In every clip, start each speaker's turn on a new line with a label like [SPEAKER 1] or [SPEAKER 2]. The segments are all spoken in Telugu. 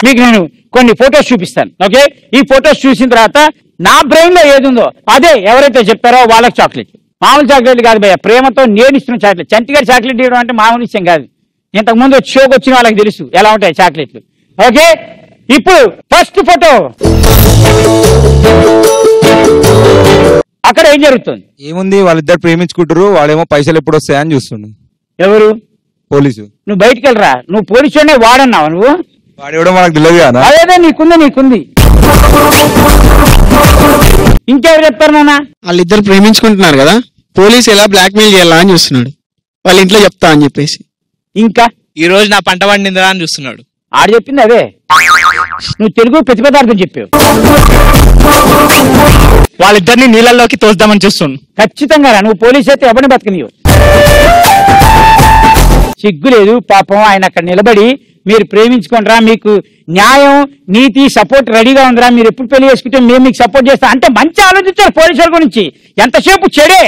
[SPEAKER 1] మీకు నేను కొన్ని ఫొటోస్ చూపిస్తాను. ఓకే, ఈ ఫొటోస్ చూసిన తర్వాత నా బ్రెయిన్ లో ఏది ఉందో అదే ఎవరైతే చెప్పారో వాళ్ళకి చాక్లెట్. మామూలు చాక్లెట్ కాదు భయ్య, ప్రేమతో నేను ఇస్తున్న చాక్లెట్. చంటిగారు చాక్లెట్ ఇవ్వడం అంటే మామూలు విషయం కాదు. ఇంతకుముందు షోకి వచ్చిన వాళ్ళకి తెలుసు ఎలా ఉంటాయి చాక్లెట్లు. ఓకే, ఇప్పుడు ఫస్ట్ ఫోటో. అక్కడ ఏం జరుగుతుంది?
[SPEAKER 2] ఏముంది, వాళ్ళిద్దరు ప్రేమించుకుంటారు. వాడేమో పైసలు ఎప్పుడు వస్తాయని చూస్తుండు.
[SPEAKER 1] ఎవరు?
[SPEAKER 2] పోలీసు.
[SPEAKER 1] నువ్వు బయటికి వెళ్ళరా, నువ్వు పోలీసు వాడన్నావా? నువ్వు
[SPEAKER 2] వాడేవడం మనకు తెలియదు కదా.
[SPEAKER 1] అదేదే నీకుంది. ఇంకెవరు చెప్తారు నాన్న?
[SPEAKER 3] వాళ్ళిద్దరు ప్రేమించుకుంటున్నారు కదా, పోలీసు ఎలా బ్లాక్మెయిల్ చేయాలా అని చూస్తున్నాడు. వాళ్ళ ఇంట్లో చెప్తా అని చెప్పేసి.
[SPEAKER 1] ఇంకా
[SPEAKER 4] ఈ రోజు నా పంట పండిందా అని చూస్తున్నాడు.
[SPEAKER 1] ఆడు చెప్పింది అదే. నువ్వు తెలుగు ప్రతిపదార్థం చెప్పావు.
[SPEAKER 4] వాళ్ళిద్దరిని నీళ్ళల్లోకి తోద్దామని చూస్తున్నాడు.
[SPEAKER 1] ఖచ్చితంగా నువ్వు పోలీసు అయితే ఎవరిని బతకనియవు. సిగ్గు లేదు పాపం. ఆయన అక్కడ నిలబడి మీరు ప్రేమించుకుంటారా, మీకు న్యాయం నీతి సపోర్ట్ రెడీగా ఉందిరా, మీరు ఎప్పుడు పెళ్లి చేసుకుంటే మేము మీకు సపోర్ట్ చేస్తాం అంటే మంచి ఆలోచించారు పోలీసుల గురించి. ఎంతసేపు చెడే.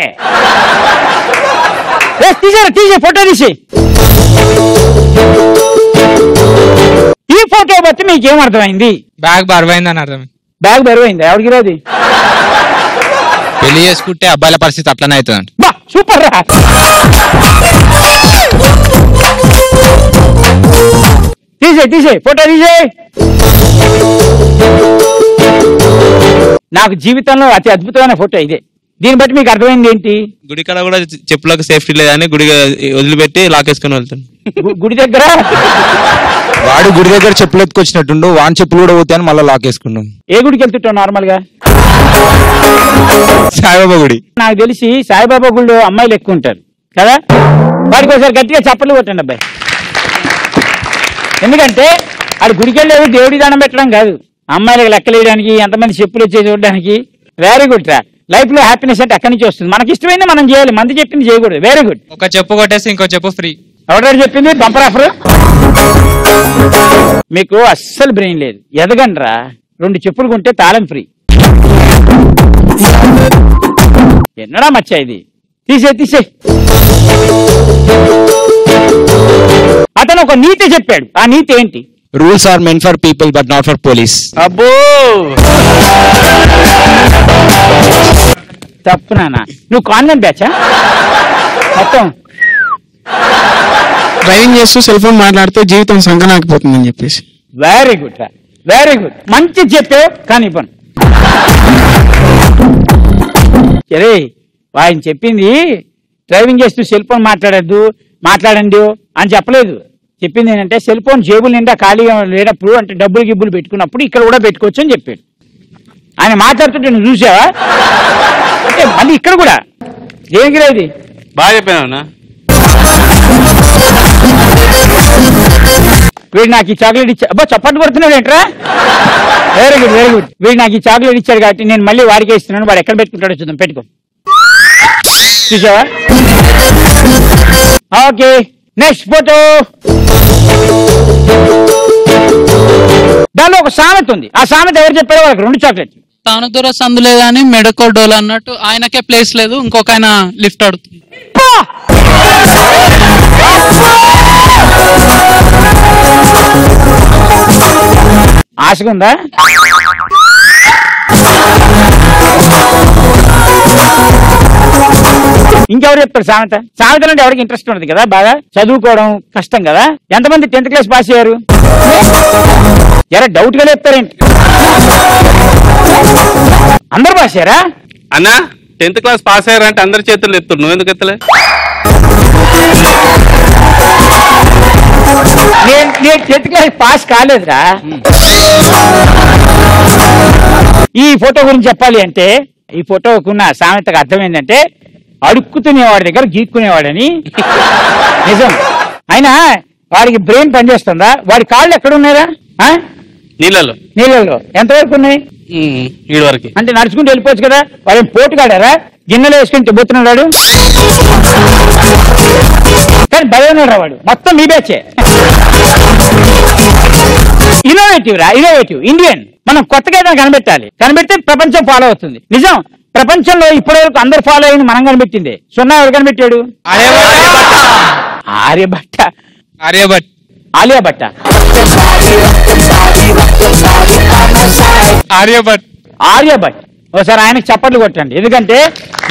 [SPEAKER 1] తీసే ఫోటో తీసి. ఈ ఫోటో బట్టి మీకేం అర్థమైంది?
[SPEAKER 4] బ్యాగ్ బరువైందని అర్థమైంది.
[SPEAKER 1] బ్యాగ్ బరువైంది. ఎవరికి రాదు?
[SPEAKER 4] పెళ్లి చేసుకుంటే అబ్బాయిల పరిస్థితి అట్లనే అవుతుంది.
[SPEAKER 1] బా సూపర్ రా. తీసే ఫోటో తీసే. నాకు జీవితంలో అతి అద్భుతమైన ఫోటో ఇదే. దీన్ని బట్టి మీకు అర్థమైంది ఏంటి?
[SPEAKER 4] గుడి కాడ కూడా చెప్పులకు సేఫ్టీ లేదని గుడి వదిలిపెట్టి లాకేసుకుని వెళ్తాను.
[SPEAKER 1] గుడి దగ్గర
[SPEAKER 2] వాడు గుడి దగ్గర చెప్పులు ఎత్తుకొచ్చినట్టుండు, వాని చెప్పులు కూడా పోతాయని మళ్ళీ లాకేసుకున్నాం.
[SPEAKER 1] ఏ గుడికి వెళ్తుంటావు నార్మల్ గా?
[SPEAKER 2] సాయిబాబా గుడి.
[SPEAKER 1] నాకు తెలిసి సాయిబాబా గుడిలో అమ్మాయిలు ఎక్కువ ఉంటారు కదా. వాడికి ఒకసారి గట్టిగా చప్పట్లు కొట్టండి అబ్బాయి. ఎందుకంటే అది గుడికి వెళ్ళేది దేవుడి దానం పెట్టడం కాదు, అమ్మాయిలకు లెక్కలేయడానికి, ఎంతమంది చెప్పులు వచ్చి చూడడానికి. వెరీ గుడ్ రా. లైఫ్ లో హ్యాపీనెస్ అంటే అక్కడి నుంచి వస్తుంది. మనకి ఇష్టమైంది మనం చేయాలి, మంది చెప్పింది చేయకూడదు. Very good.
[SPEAKER 4] ఒక చెప్పు కొట్టేసి ఇంకో చెప్పు ఫ్రీ.
[SPEAKER 1] ఎవడారు చెప్పింది? Bumper offer. మీకు అస్సలు బ్రెయిన్ లేదు. ఎదగండి రా. 2 చెప్పులు కొంటే తాళం ఫ్రీ. ఎన్నడా మచ్చా ఇది. తీసే. అతను ఒక నీతి చెప్పాడు. ఆ నీతి ఏంటి?
[SPEAKER 4] Rules are meant for people but not for police.
[SPEAKER 1] అబ్బో తప్పు నాన్న. నువ్వు కాన్వెంట్ బ్యాచా మొత్తం?
[SPEAKER 3] డ్రైవింగ్ చేస్తూ సెల్ ఫోన్ మాట్లాడితే జీవితం సంకనాకపోతుందని చెప్పేసి.
[SPEAKER 1] వెరీ గుడ్ రా, వెరీ గుడ్. మంచి చెప్పావు కానీ పని. సరే, ఆయన చెప్పింది డ్రైవింగ్ చేస్తూ సెల్ ఫోన్ మాట్లాడండి అని చెప్పలేదు. చెప్పింది ఏంటంటే సెల్ ఫోన్ జేబులు నిండా ఖాళీగా లేనప్పుడు, అంటే డబ్బులు గిబ్బులు పెట్టుకున్నప్పుడు ఇక్కడ కూడా పెట్టుకోవచ్చు అని చెప్పాడు. ఆయన మాట్లాడుతుంటే నువ్వు చూసావా? అంటే మళ్ళీ ఇక్కడ కూడా దేనికి లేదు.
[SPEAKER 5] బాగా చెప్పాను.
[SPEAKER 1] వీడు నాకు ఈ చాక్లెట్ ఇచ్చా. అబ్బా చప్పట్లు కొడుతున్నాడు ఏంట్రా? Very good, very good. వీడు నాకు ఈ చాక్లెట్ ఇచ్చాడు కాబట్టి నేను మళ్ళీ వాడికే ఇస్తున్నాను. వాడు ఎక్కడ పెట్టుకుంటాడో చూద్దాం. పెట్టుకో. చూసావా? Okay, next photo. దానిలో ఒక సామెత ఉంది. ఆ సామెత ఎవరు చెప్పారో వాళ్ళకి 2 చాక్లెట్లు.
[SPEAKER 6] తాను దూర సందు లేదని మెడకో డోల్ అన్నట్టు ఆయనకే ప్లేస్ లేదు, ఇంకొక ఆయన లిఫ్ట్ అడుగుతుంది.
[SPEAKER 1] ఆశకుందా? ఇంకెవరు చెప్తారు సామెత? సామెతలు అంటే ఎవరికి ఇంట్రెస్ట్ ఉండదు కదా. బాగా చదువుకోవడం కష్టం కదా. ఎంతమంది 10th క్లాస్ పాస్ అయ్యారు? ఎరా డౌట్ గా చెప్తారేంటి? అందరు పాస్ అయ్యారా?
[SPEAKER 5] అన్నా 10th క్లాస్ పాస్ అయ్యారంటే అందరి చేతులు ఎత్తుడు, నువ్వు ఎందుకు ఎత్తలే?
[SPEAKER 1] నేను 10th క్లాస్ పాస్ కాలేదురా. ఈ ఫోటో గురించి చెప్పాలి అంటే, ఈ ఫోటోకున్న సామెతకు అర్థం ఏంటంటే అడుక్కుతునేవాడి దగ్గర గీక్కునేవాడని. నిజం. అయినా వాడికి బ్రెయిన్ పనిచేస్తుందా? వాడి కాళ్ళు ఎక్కడున్నారా? నీళ్ళలో ఎంతవరకు ఉన్నాయి?
[SPEAKER 5] వీడి వరకు.
[SPEAKER 1] అంటే నడుచుకుంటూ వెళ్ళిపోవచ్చు కదా. వాడు పోటుగాడారా? గిన్నెలో వేసుకుని పోతున్నాడు. కానీ భయం వాడు మొత్తం మీ బ్యాచే. Innovative Indian. మనం కొత్తగా ఏదైనా కనిపెడితే ప్రపంచం ఫాలో అవుతుంది. నిజం. ప్రపంచంలో ఇప్పటి వరకు అందరు ఫాలో అయింది మనం కనిపెట్టిందే. సున్నా ఎవరు కనిపెట్టాడు? ఆలియా భట్ట.
[SPEAKER 3] ఆర్యభట్.
[SPEAKER 1] ఆర్యభట్. ఒకసారి ఆయనకు చప్పట్లు కొట్టండి, ఎందుకంటే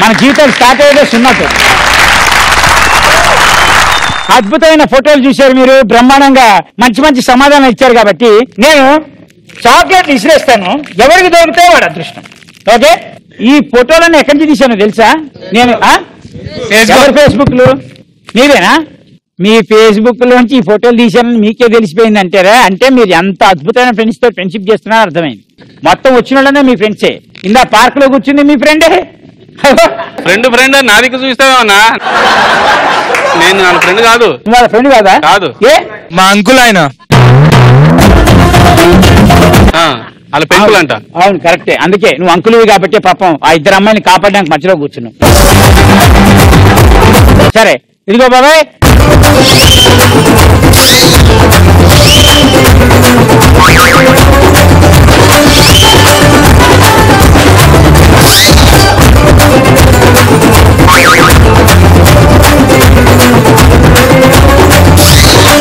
[SPEAKER 1] మన జీవితం స్టార్ట్ అయ్యేదే సున్నతో. అద్భుతమైన ఫోటోలు చూశారు మీరు, బ్రహ్మాండంగా మంచి మంచి సమాధానం ఇచ్చారు. కాబట్టి నేను చాక్లెట్ విసిరేస్తాను, ఎవరికి దొరికితే వాడు అదృష్టం. ఓకే, ఈ ఫోటోలన్నీ ఎక్కడి నుంచి తీశానో తెలుసా? నేను ఫేస్బుక్ లో మీరేనా? మీ ఫేస్బుక్ లోంచి ఈ ఫోటోలు తీశానని మీకే తెలిసిపోయింది అంటారా? అంటే మీరు ఎంత అద్భుతమైన ఫ్రెండ్స్ తో ఫ్రెండ్షిప్ చేస్తున్నారో అర్థమైంది. మొత్తం వచ్చిన వాళ్ళనే మీ ఫ్రెండ్సే. ఇందా పార్క్ లో కూర్చుంది మీ ఫ్రెండే.
[SPEAKER 5] ఫ్రెండ్ నా దిక్కు చూస్తావేమన్నా? నేను నా ఫ్రెండ్ కాదు.
[SPEAKER 1] వాళ్ళ ఫ్రెండ్ కాదా?
[SPEAKER 5] కాదు.
[SPEAKER 1] ఏ
[SPEAKER 2] మా అంకుల్ ఆయన.
[SPEAKER 5] వాళ్ళ పెంకులు అంట.
[SPEAKER 1] అవును, కరెక్టే. అందుకే నువ్వు అంకులువి కాబట్టి పాపం ఆ ఇద్దరు అమ్మాయిని కాపాడడానికి మధ్యలో కూర్చున్నావు. సరే, ఇదిగో బాబాయ్,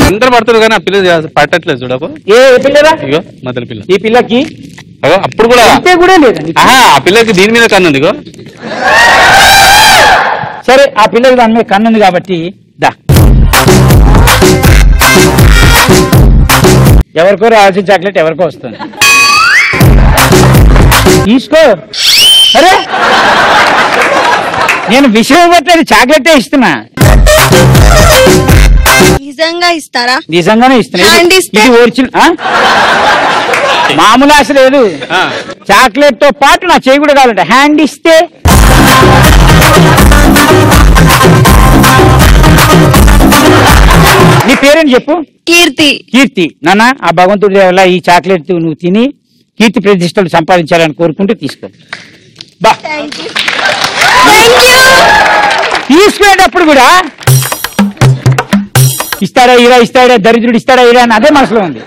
[SPEAKER 5] అందరు పడుతున్నారు కానీ ఆ పిల్ల పట్టట్లేదు చూడకు.
[SPEAKER 1] ఏ పిల్లరా?
[SPEAKER 5] ఇగో మొదటి పిల్ల.
[SPEAKER 1] ఈ పిల్లకి
[SPEAKER 5] అప్పుడు కూడా
[SPEAKER 1] కూడా లేదు.
[SPEAKER 5] ఆ పిల్లకి దీని మీద కన్నుంది. ఇగో
[SPEAKER 1] సరే, ఆ పిల్లకి దాని మీద కన్నుంది కాబట్టి దా, ఎవరికో రావాల్సిన చాక్లెట్ ఎవరికో వస్తుంది, తీసుకో. అరే, నేను విషయం బట్టి చాక్లెటే ఇస్తున్నా.
[SPEAKER 7] నిజంగా ఇస్తారా?
[SPEAKER 1] నిజంగానే ఇస్తున్నా. ఇది ఒరిజినల్, మామూలు ఆశ లేదు. చాక్లెట్ తో పాటు నా చేయి కూడా కావాలంటే హ్యాండ్ ఇస్తే. నీ పేరేంటి చెప్పు?
[SPEAKER 7] కీర్తి.
[SPEAKER 1] కీర్తి. నాన్న, ఆ భగవంతుడి వల్ల ఈ చాక్లెట్ నువ్వు తిని కీర్తి ప్రతిష్టలు సంపాదించాలని కోరుకుంటూ తీసుకో. బా, తీసుకునేటప్పుడు కూడా ఇస్తాడా ఇరా, ఇస్తాడా దరిద్రుడు ఇస్తాడా ఇరా అని అదే మనసులో ఉంది.